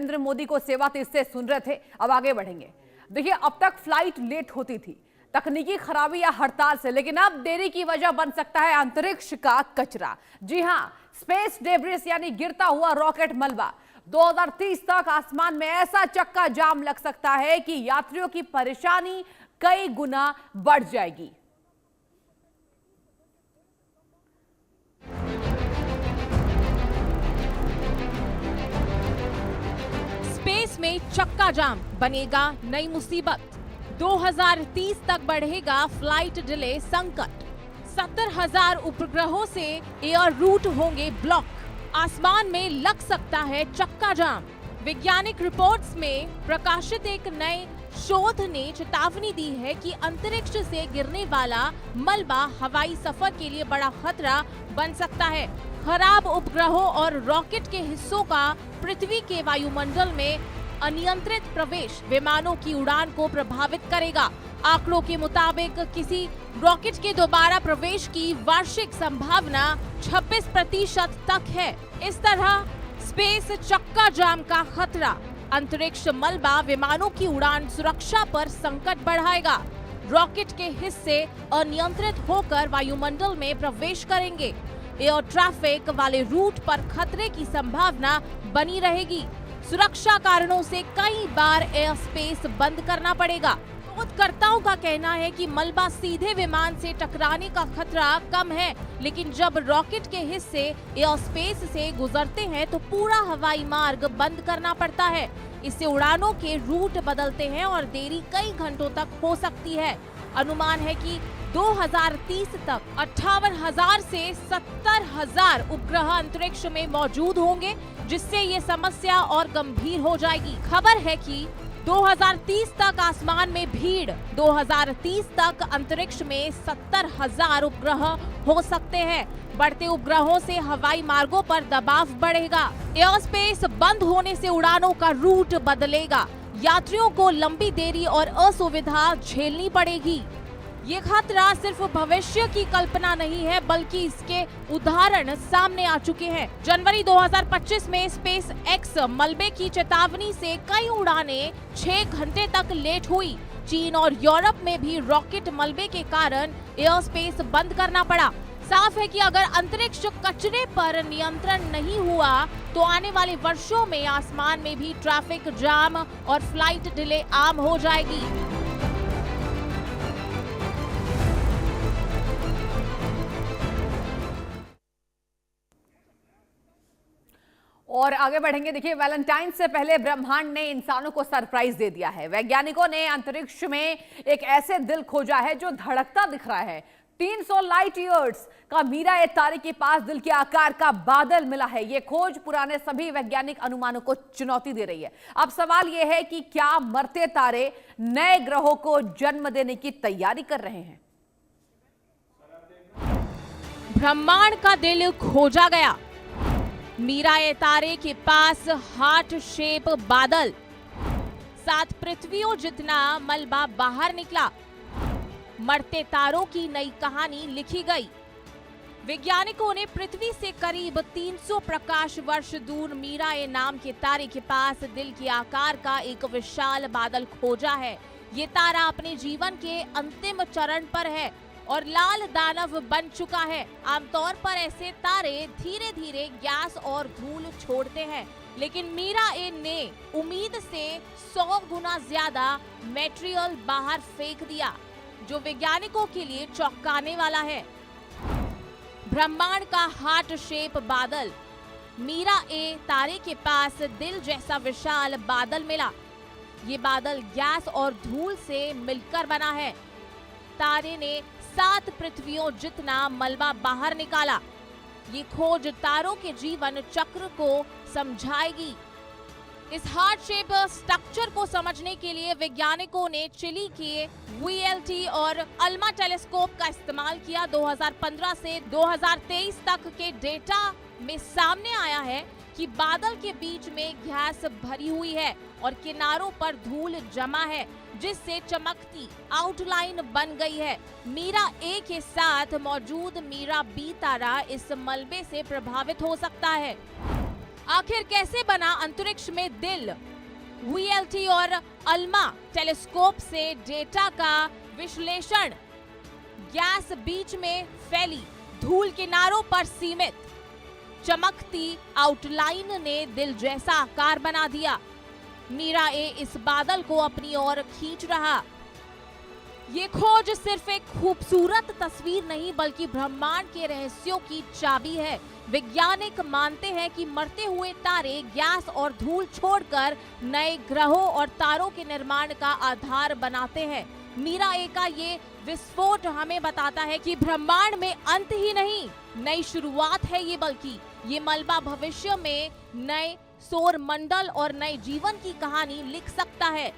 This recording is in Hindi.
नरेंद्र मोदी को सेवा तीसरे सुन रहे थे। अब आगे बढ़ेंगे। देखिए, अब तक फ्लाइट लेट होती थी तकनीकी खराबी या हड़ताल से, लेकिन अब देरी की वजह बन सकता है अंतरिक्ष का कचरा। जी हां, स्पेस डेब्रिस यानी गिरता हुआ रॉकेट मलबा। 2030 तक आसमान में ऐसा चक्का जाम लग सकता है कि यात्रियों की परेशानी कई गुना बढ़ जाएगी। स्पेस में चक्का जाम बनेगा नई मुसीबत। 2030 तक बढ़ेगा फ्लाइट डिले संकट। 70,000 उपग्रहों से एयर रूट होंगे ब्लॉक। आसमान में लग सकता है चक्का जाम। वैज्ञानिक रिपोर्ट्स में प्रकाशित एक नए शोध ने चेतावनी दी है कि अंतरिक्ष से गिरने वाला मलबा हवाई सफर के लिए बड़ा खतरा बन सकता है। खराब उपग्रहों और रॉकेट के हिस्सों का पृथ्वी के वायुमंडल में अनियंत्रित प्रवेश विमानों की उड़ान को प्रभावित करेगा। आंकड़ों के मुताबिक किसी रॉकेट के दोबारा प्रवेश की वार्षिक संभावना 26% तक है। इस तरह स्पेस चक्का जाम का खतरा। अंतरिक्ष मलबा विमानों की उड़ान सुरक्षा पर संकट बढ़ाएगा। रॉकेट के हिस्से अनियंत्रित होकर वायुमंडल में प्रवेश करेंगे। एयर ट्रैफिक वाले रूट पर खतरे की संभावना बनी रहेगी। सुरक्षा कारणों से कई बार एयर स्पेस बंद करना पड़ेगा। शोधकर्ताओं का कहना है कि मलबा सीधे विमान से टकराने का खतरा कम है, लेकिन जब रॉकेट के हिस्से एयर स्पेस से गुजरते हैं तो पूरा हवाई मार्ग बंद करना पड़ता है। इससे उड़ानों के रूट बदलते हैं और देरी कई घंटों तक हो सकती है। अनुमान है कि 2030 तक 58,000 से 70,000 उपग्रह अंतरिक्ष में मौजूद होंगे, जिससे ये समस्या और गंभीर हो जाएगी। खबर है कि 2030 तक आसमान में भीड़। 2030 तक अंतरिक्ष में 70,000 उपग्रह हो सकते हैं। बढ़ते उपग्रहों से हवाई मार्गों पर दबाव बढ़ेगा। एयर स्पेस बंद होने से उड़ानों का रूट बदलेगा। यात्रियों को लंबी देरी और असुविधा झेलनी पड़ेगी। ये खतरा सिर्फ भविष्य की कल्पना नहीं है, बल्कि इसके उदाहरण सामने आ चुके हैं। जनवरी 2025 में स्पेस एक्स मलबे की चेतावनी से कई उड़ानें 6 घंटे तक लेट हुई। चीन और यूरोप में भी रॉकेट मलबे के कारण एयर स्पेस बंद करना पड़ा। साफ है कि अगर अंतरिक्ष कचरे पर नियंत्रण नहीं हुआ तो आने वाले वर्षों में आसमान में भी ट्रैफिक जाम और फ्लाइट डिले आम हो जाएगी। और आगे बढ़ेंगे। देखिए, वैलेंटाइन से पहले ब्रह्मांड ने इंसानों को सरप्राइज दे दिया है। वैज्ञानिकों ने अंतरिक्ष में एक ऐसे दिल खोजा है जो धड़कता दिख रहा है। 300 लाइट ईयर्स का मीरा ए तारे के पास दिल के आकार का बादल मिला है। यह खोज पुराने सभी वैज्ञानिक अनुमानों को चुनौती दे रही है। अब सवाल यह है कि क्या मरते तारे नए ग्रहों को जन्म देने की तैयारी कर रहे हैं? ब्रह्मांड का दिल खोजा गया। मीरा ए तारे के पास हार्ट शेप बादल, 7 पृथ्वियों जितना मलबा बाहर निकला। मरते तारों की नई कहानी लिखी गई। वैज्ञानिकों ने पृथ्वी से करीब 300 प्रकाश वर्ष दूर मीरा ए नाम के तारे के पास दिल के आकार का एक विशाल बादल खोजा है। ये तारा अपने जीवन के अंतिम चरण पर है और लाल दानव बन चुका है। आमतौर पर ऐसे तारे धीरे धीरे गैस और धूल छोड़ते हैं, लेकिन मीरा ए ने उम्मीद से 100 गुना ज्यादा मटेरियल बाहर फेंक दिया, जो वैज्ञानिकों के लिए चौंकाने वाला है। ब्रह्मांड का हार्ट शेप बादल। मीरा ए तारे के पास दिल जैसा विशाल बादल मिला। ये बादल गैस और धूल से मिलकर बना है। तारे ने 7 पृथ्वियों जितना मलबा बाहर निकाला। ये खोज तारों के जीवन चक्र को समझाएगी। इस हार्ट शेप स्ट्रक्चर को समझने के लिए वैज्ञानिकों ने चिली के VLT और अल्मा टेलीस्कोप का इस्तेमाल किया। 2015 से 2023 तक के डेटा में सामने आया है कि बादल के बीच में गैस भरी हुई है और किनारों पर धूल जमा है, जिससे चमकती आउटलाइन बन गई है। मीरा ए के साथ मौजूद मीरा बी तारा इस मलबे से प्रभावित हो सकता है। आखिर कैसे बना अंतरिक्ष में दिल? VLT और अल्मा टेलीस्कोप से डेटा का विश्लेषण। गैस बीच में फैली, धूल किनारों पर सीमित, चमकती आउटलाइन ने दिल जैसा आकार बना दिया। मीरा ए इस बादल को अपनी ओर खींच रहा। ये खोज सिर्फ एक खूबसूरत तस्वीर नहीं बल्कि ब्रह्मांड के रहस्यों की चाबी है। वैज्ञानिक मानते हैं कि मरते हुए तारे गैस और धूल छोड़कर नए ग्रहों और तारों के निर्माण का आधार बनाते हैं। मीरा ए का ये विस्फोट हमें बताता है कि ब्रह्मांड में अंत ही नहीं, नई शुरुआत है ये, बल्कि ये मलबा भविष्य में नए सौर मंडल और नए जीवन की कहानी लिख सकता है।